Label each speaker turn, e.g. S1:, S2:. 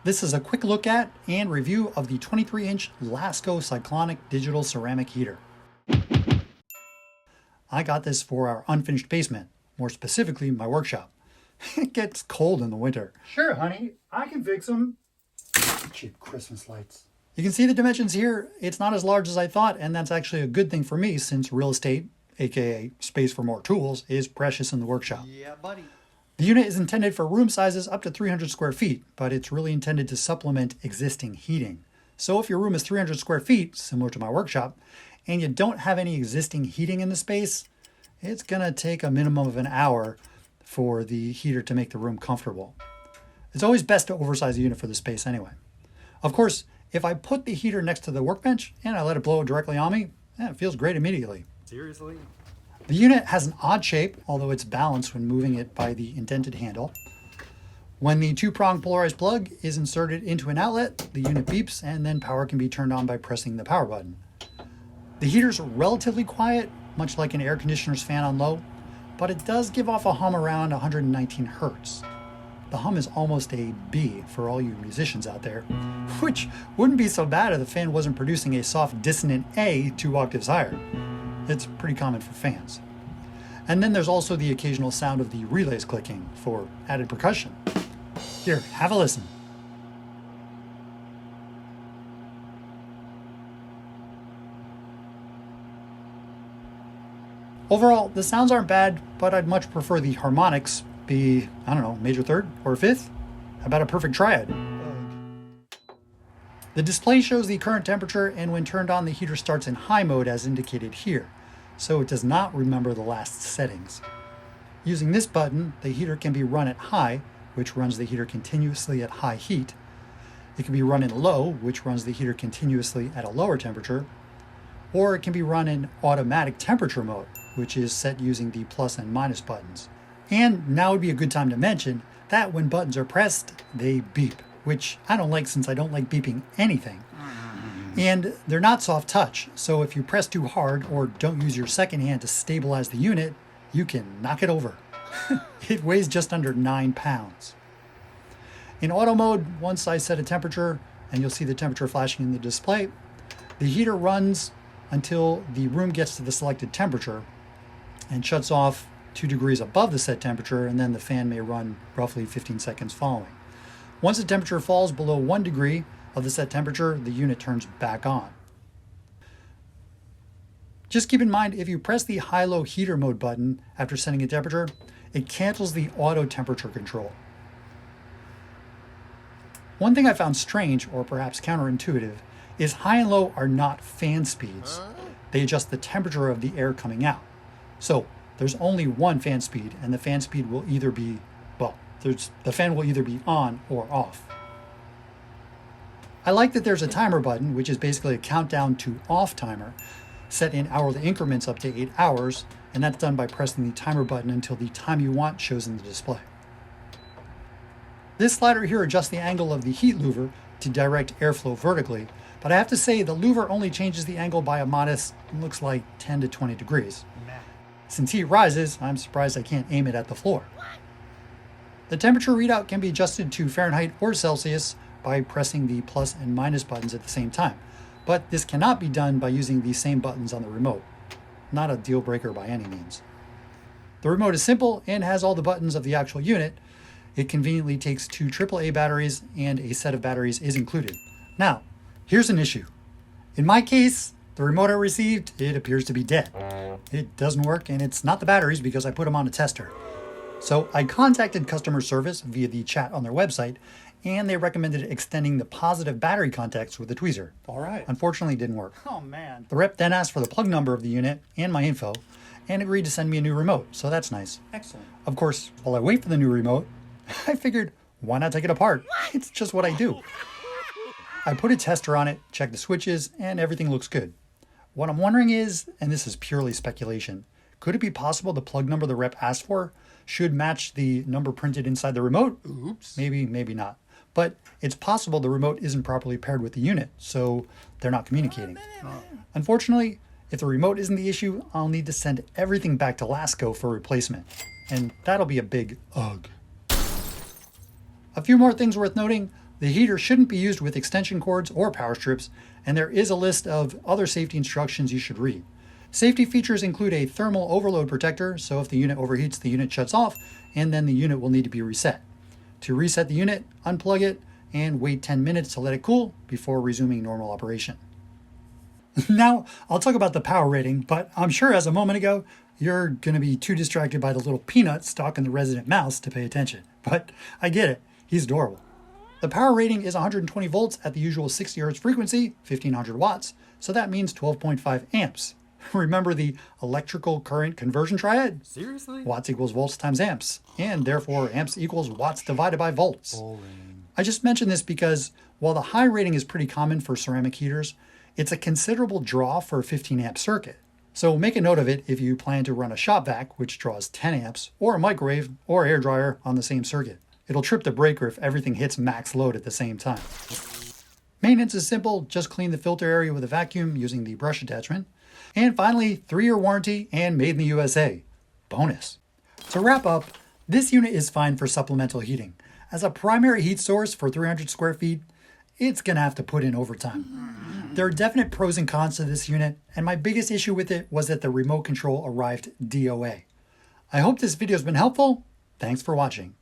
S1: This is a quick look at and review of the 23-inch Lasko Cyclonic digital ceramic heater. I got this for our unfinished basement, more specifically my workshop. It gets cold in the winter.
S2: Sure, honey, I can fix them.
S1: Cheap Christmas lights. You can see the dimensions here. It's not as large as I thought, and that's actually a good thing for me since real estate, aka space for more tools, is precious in the workshop.
S2: Yeah, buddy.
S1: The unit is intended for room sizes up to 300 square feet, but it's really intended to supplement existing heating. So if your room is 300 square feet, similar to my workshop, and you don't have any existing heating in the space, it's gonna take a minimum of an hour for the heater to make the room comfortable. It's always best to oversize a unit for the space anyway. Of course, if I put the heater next to the workbench and I let it blow directly on me, it feels great immediately.
S2: Seriously?
S1: The unit has an odd shape, although it's balanced when moving it by the indented handle. When the two-prong polarized plug is inserted into an outlet, the unit beeps and then power can be turned on by pressing the power button. The heater's relatively quiet, much like an air conditioner's fan on low, but it does give off a hum around 119 hertz. The hum is almost a B for all you musicians out there, which wouldn't be so bad if the fan wasn't producing a soft dissonant A 2 octaves higher. It's pretty common for fans. And then there's also the occasional sound of the relays clicking for added percussion. Here, have a listen. Overall, the sounds aren't bad, but I'd much prefer the harmonics be, I don't know, major third or fifth? How about a perfect triad? The display shows the current temperature, and when turned on, the heater starts in high mode as indicated here, so it does not remember the last settings. Using this button, the heater can be run at high, which runs the heater continuously at high heat. It can be run in low, which runs the heater continuously at a lower temperature, or it can be run in automatic temperature mode, which is set using the plus and minus buttons. And now would be a good time to mention that when buttons are pressed, they beep, which I don't like since I don't like beeping anything. And they're not soft touch, so if you press too hard or don't use your second hand to stabilize the unit, you can knock it over. It weighs just under 9 pounds. In auto mode, once I set a temperature, and you'll see the temperature flashing in the display, the heater runs until the room gets to the selected temperature and shuts off 2 degrees above the set temperature, and then the fan may run roughly 15 seconds following. Once the temperature falls below 1 degree of the set temperature, the unit turns back on. Just keep in mind, if you press the high-low heater mode button after setting a temperature, it cancels the auto temperature control. One thing I found strange, or perhaps counterintuitive, is high and low are not fan speeds. They adjust the temperature of the air coming out. So there's only one fan speed, and the fan speed will either be, the fan will either be on or off. I like that there's a timer button, which is basically a countdown to off timer, set in hourly increments up to 8 hours, and that's done by pressing the timer button until the time you want shows in the display. This slider here adjusts the angle of the heat louver to direct airflow vertically, but I have to say the louver only changes the angle by a modest, looks like 10 to 20 degrees. Since heat rises, I'm surprised I can't aim it at the floor. The temperature readout can be adjusted to Fahrenheit or Celsius by pressing the plus and minus buttons at the same time, but this cannot be done by using the same buttons on the remote. Not a deal breaker by any means. The remote is simple and has all the buttons of the actual unit. It conveniently takes 2 AAA batteries, and a set of batteries is included. Now, here's an issue. In my case, the remote I received, it appears to be dead. It doesn't work, and it's not the batteries because I put them on a tester. So I contacted customer service via the chat on their website, and they recommended extending the positive battery contacts with a tweezer.
S2: All right.
S1: Unfortunately, it didn't work.
S2: Oh, man.
S1: The rep then asked for the plug number of the unit and my info, and agreed to send me a new remote, so that's nice.
S2: Excellent.
S1: Of course, while I wait for the new remote, I figured, why not take it apart? It's just what I do. I put a tester on it, checked the switches, and everything looks good. What I'm wondering is, and this is purely speculation, could it be possible the plug number the rep asked for should match the number printed inside the remote?
S2: Oops.
S1: Maybe, maybe not. But it's possible the remote isn't properly paired with the unit, so they're not communicating. Unfortunately, if the remote isn't the issue, I'll need to send everything back to Lasko for replacement. And that'll be a big ugh. A few more things worth noting. The heater shouldn't be used with extension cords or power strips, and there is a list of other safety instructions you should read. Safety features include a thermal overload protector, so if the unit overheats, the unit shuts off, and then the unit will need to be reset. To reset the unit, unplug it, and wait 10 minutes to let it cool before resuming normal operation. Now, I'll talk about the power rating, but I'm sure as a moment ago, you're going to be too distracted by the little peanut stalking the resident mouse to pay attention. But I get it, he's adorable. The power rating is 120 volts at the usual 60 Hz frequency, 1500 watts, so that means 12.5 amps. Remember the electrical current conversion triad?
S3: Seriously?
S1: Watts equals volts times amps, and therefore amps equals watts divided by volts.
S3: Boring.
S1: I just mentioned this because while the high rating is pretty common for ceramic heaters, it's a considerable draw for a 15 amp circuit. So make a note of it if you plan to run a shop vac, which draws 10 amps, or a microwave or air dryer on the same circuit. It'll trip the breaker if everything hits max load at the same time. Maintenance is simple, just clean the filter area with a vacuum using the brush attachment. And finally, 3-year warranty and made in the USA. Bonus. To wrap up, this unit is fine for supplemental heating. As a primary heat source for 300 square feet, it's gonna have to put in overtime. There are definite pros and cons to this unit, and my biggest issue with it was that the remote control arrived DOA. I hope this video has been helpful. Thanks for watching.